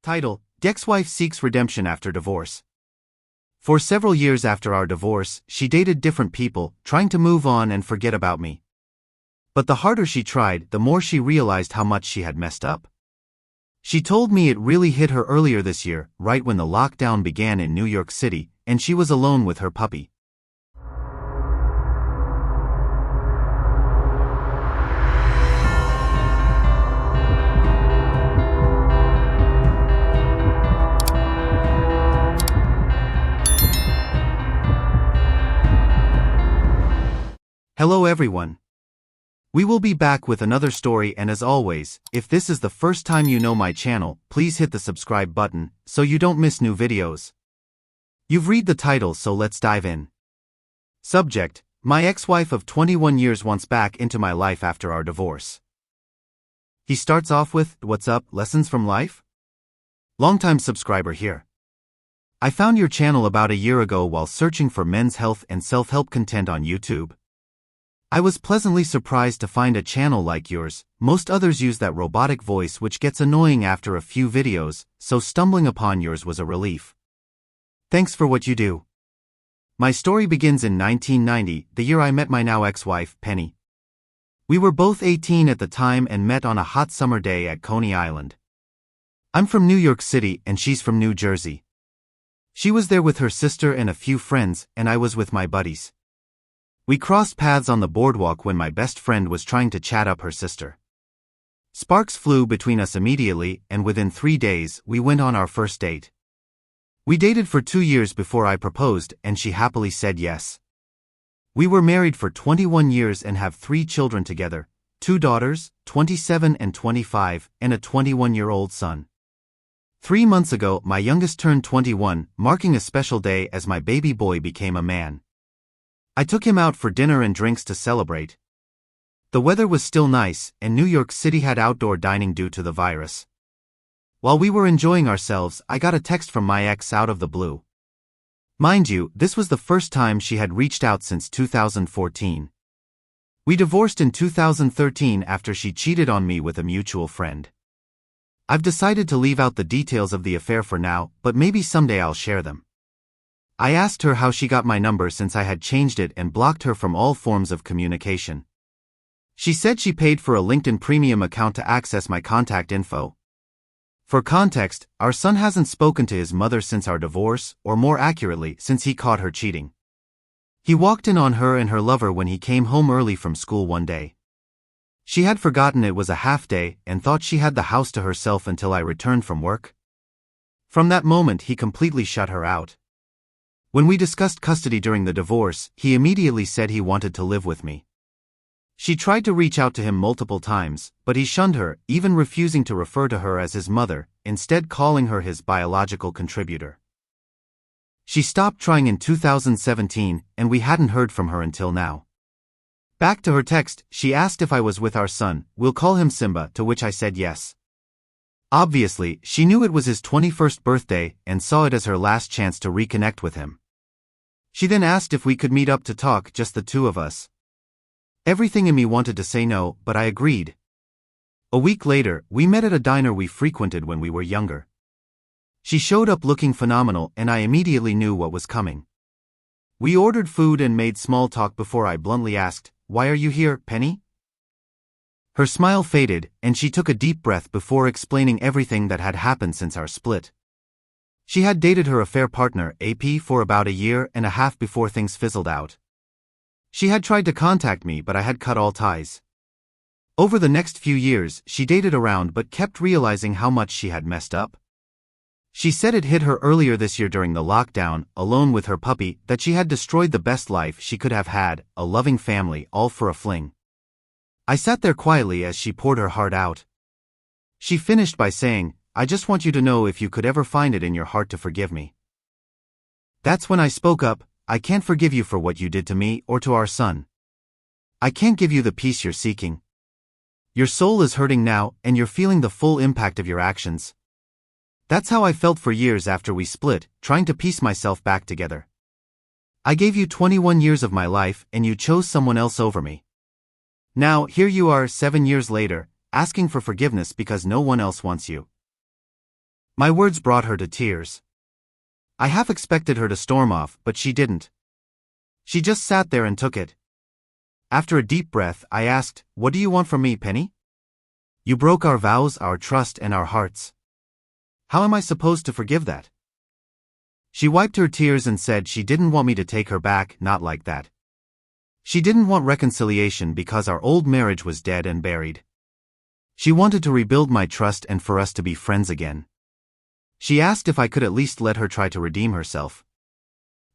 Title: Ex-wife seeks redemption after divorce. For several years after our divorce, she dated different people, trying to move on and forget about me. But the harder she tried, the more she realized how much she had messed up. She told me it really hit her earlier this year, right when the lockdown began in New York City, and she was alone with her puppy. Hello everyone. We will be back with another story, and as always, if this is the first time you know my channel, please hit the subscribe button so you don't miss new videos. You've read the title, so let's dive in. Subject: My ex-wife of 21 years wants back into my life after our divorce. He starts off with, "What's up, lessons from life?" Longtime subscriber here. I found your channel about a year ago while searching for men's health and self-help content on YouTube. I was pleasantly surprised to find a channel like yours. Most others use that robotic voice which gets annoying after a few videos, so stumbling upon yours was a relief. Thanks for what you do. My story begins in 1990, the year I met my now ex-wife, Penny. We were both 18 at the time and met on a hot summer day at Coney Island. I'm from New York City and she's from New Jersey. She was there with her sister and a few friends, and I was with my buddies. We crossed paths on the boardwalk when my best friend was trying to chat up her sister. Sparks flew between us immediately, and within 3 days, we went on our first date. We dated for 2 years before I proposed, and she happily said yes. We were married for 21 years and have 3 children together, 2 daughters, 27 and 25, and a 21-year-old son. 3 months ago, my youngest turned 21, marking a special day as my baby boy became a man. I took him out for dinner and drinks to celebrate. The weather was still nice, and New York City had outdoor dining due to the virus. While we were enjoying ourselves, I got a text from my ex out of the blue. Mind you, this was the first time she had reached out since 2014. We divorced in 2013 after she cheated on me with a mutual friend. I've decided to leave out the details of the affair for now, but maybe someday I'll share them. I asked her how she got my number since I had changed it and blocked her from all forms of communication. She said she paid for a LinkedIn Premium account to access my contact info. For context, our son hasn't spoken to his mother since our divorce, or more accurately, since he caught her cheating. He walked in on her and her lover when he came home early from school one day. She had forgotten it was a half day and thought she had the house to herself until I returned from work. From that moment, he completely shut her out. When we discussed custody during the divorce, he immediately said he wanted to live with me. She tried to reach out to him multiple times, but he shunned her, even refusing to refer to her as his mother, instead calling her his biological contributor. She stopped trying in 2017, and we hadn't heard from her until now. Back to her text, she asked if I was with our son. "We'll call him Simba," to which I said yes. Obviously, she knew it was his 21st birthday and saw it as her last chance to reconnect with him. She then asked if we could meet up to talk, just the two of us. Everything in me wanted to say no, but I agreed. A week later, we met at a diner we frequented when we were younger. She showed up looking phenomenal, and I immediately knew what was coming. We ordered food and made small talk before I bluntly asked, "Why are you here, Penny?" Her smile faded, and she took a deep breath before explaining everything that had happened since our split. She had dated her affair partner, AP, for about a year and a half before things fizzled out. She had tried to contact me, but I had cut all ties. Over the next few years, she dated around but kept realizing how much she had messed up. She said it hit her earlier this year during the lockdown, alone with her puppy, that she had destroyed the best life she could have had, a loving family, all for a fling. I sat there quietly as she poured her heart out. She finished by saying, "I just want you to know if you could ever find it in your heart to forgive me." That's when I spoke up. "I can't forgive you for what you did to me or to our son. I can't give you the peace you're seeking. Your soul is hurting now, and you're feeling the full impact of your actions." That's how I felt for years after we split, trying to piece myself back together. I gave you 21 years of my life, and you chose someone else over me. Now, here you are 7 years later, asking for forgiveness because no one else wants you. My words brought her to tears. I half expected her to storm off, but she didn't. She just sat there and took it. After a deep breath, I asked, "What do you want from me, Penny? You broke our vows, our trust, and our hearts. How am I supposed to forgive that?" She wiped her tears and said she didn't want me to take her back, not like that. She didn't want reconciliation because our old marriage was dead and buried. She wanted to rebuild my trust and for us to be friends again. She asked if I could at least let her try to redeem herself.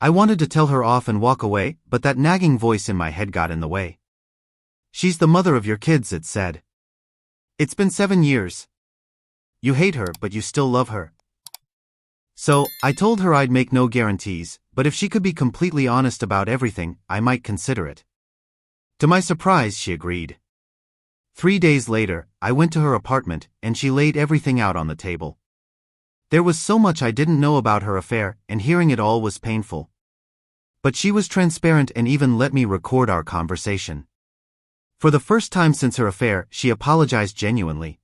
I wanted to tell her off and walk away, but that nagging voice in my head got in the way. "She's the mother of your kids," it said. "It's been 7 years. You hate her, but you still love her." So, I told her I'd make no guarantees, but if she could be completely honest about everything, I might consider it. To my surprise, she agreed. 3 days later, I went to her apartment, and she laid everything out on the table. There was so much I didn't know about her affair, and hearing it all was painful. But she was transparent and even let me record our conversation. For the first time since her affair, she apologized genuinely.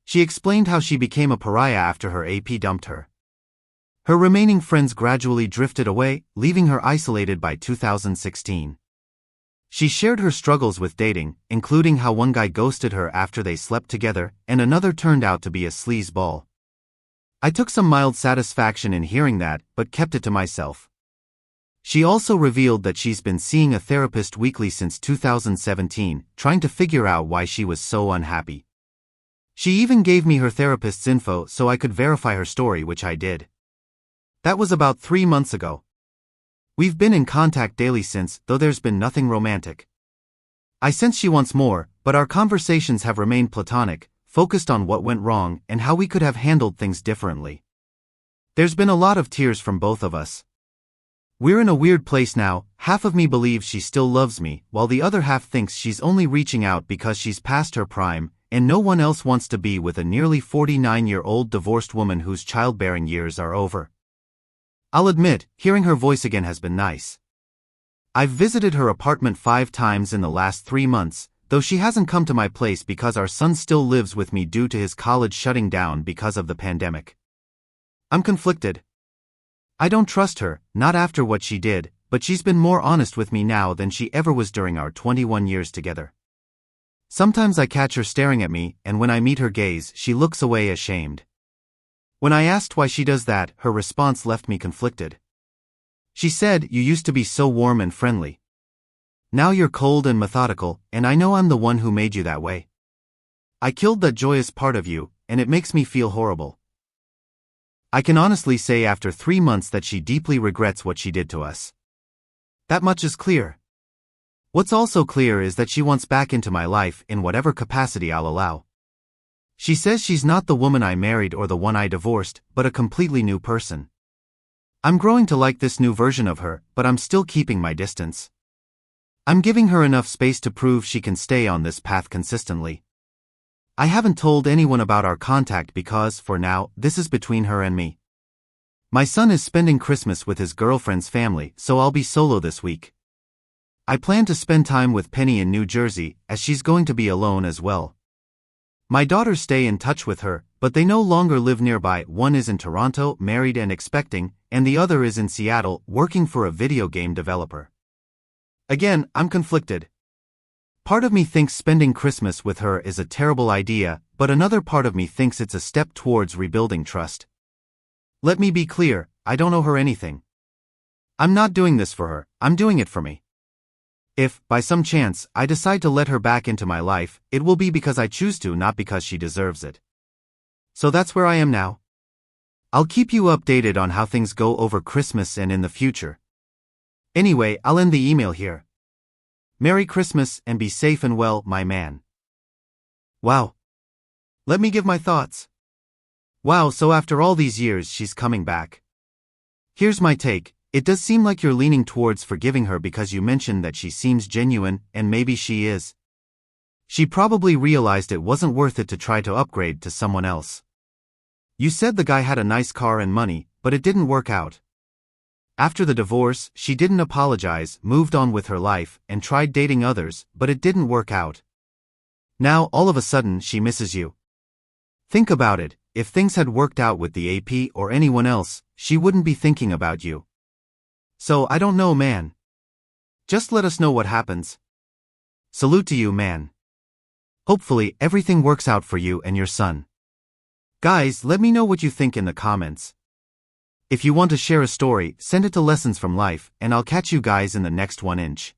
She explained how she became a pariah after her AP dumped her. Her remaining friends gradually drifted away, leaving her isolated by 2016. She shared her struggles with dating, including how one guy ghosted her after they slept together, and another turned out to be a sleazeball. I took some mild satisfaction in hearing that, but kept it to myself. She also revealed that she's been seeing a therapist weekly since 2017, trying to figure out why she was so unhappy. She even gave me her therapist's info so I could verify her story, which I did. That was about 3 months ago. We've been in contact daily since, though there's been nothing romantic. I sense she wants more, but our conversations have remained platonic, focused on what went wrong and how we could have handled things differently. There's been a lot of tears from both of us. We're in a weird place now. Half of me believes she still loves me, while the other half thinks she's only reaching out because she's past her prime, and no one else wants to be with a nearly 49-year-old divorced woman whose childbearing years are over. I'll admit, hearing her voice again has been nice. I've visited her apartment 5 times in the last 3 months, though she hasn't come to my place because our son still lives with me due to his college shutting down because of the pandemic. I'm conflicted. I don't trust her, not after what she did, but she's been more honest with me now than she ever was during our 21 years together. Sometimes I catch her staring at me, and when I meet her gaze, she looks away ashamed. When I asked why she does that, her response left me conflicted. She said, "You used to be so warm and friendly. Now you're cold and methodical, and I know I'm the one who made you that way. I killed that joyous part of you, and it makes me feel horrible." I can honestly say after 3 months that she deeply regrets what she did to us. That much is clear. What's also clear is that she wants back into my life in whatever capacity I'll allow. She says she's not the woman I married or the one I divorced, but a completely new person. I'm growing to like this new version of her, but I'm still keeping my distance. I'm giving her enough space to prove she can stay on this path consistently. I haven't told anyone about our contact because, for now, this is between her and me. My son is spending Christmas with his girlfriend's family, so I'll be solo this week. I plan to spend time with Penny in New Jersey, as she's going to be alone as well. My daughters stay in touch with her, but they no longer live nearby. One is in Toronto, married and expecting, and the other is in Seattle, working for a video game developer. Again, I'm conflicted. Part of me thinks spending Christmas with her is a terrible idea, but another part of me thinks it's a step towards rebuilding trust. Let me be clear, I don't owe her anything. I'm not doing this for her, I'm doing it for me. If, by some chance, I decide to let her back into my life, it will be because I choose to, not because she deserves it. So that's where I am now. I'll keep you updated on how things go over Christmas and in the future. Anyway, I'll end the email here. Merry Christmas and be safe and well, my man. Wow. Let me give my thoughts. Wow, so after all these years she's coming back. Here's my take. It does seem like you're leaning towards forgiving her because you mentioned that she seems genuine, and maybe she is. She probably realized it wasn't worth it to try to upgrade to someone else. You said the guy had a nice car and money, but it didn't work out. After the divorce, she didn't apologize, moved on with her life, and tried dating others, but it didn't work out. Now, all of a sudden, she misses you. Think about it, if things had worked out with the AP or anyone else, she wouldn't be thinking about you. So I don't know, man. Just let us know what happens. Salute to you, man. Hopefully, everything works out for you and your son. Guys, let me know what you think in the comments. If you want to share a story, send it to Lessons from Life, and I'll catch you guys in the next 1 inch.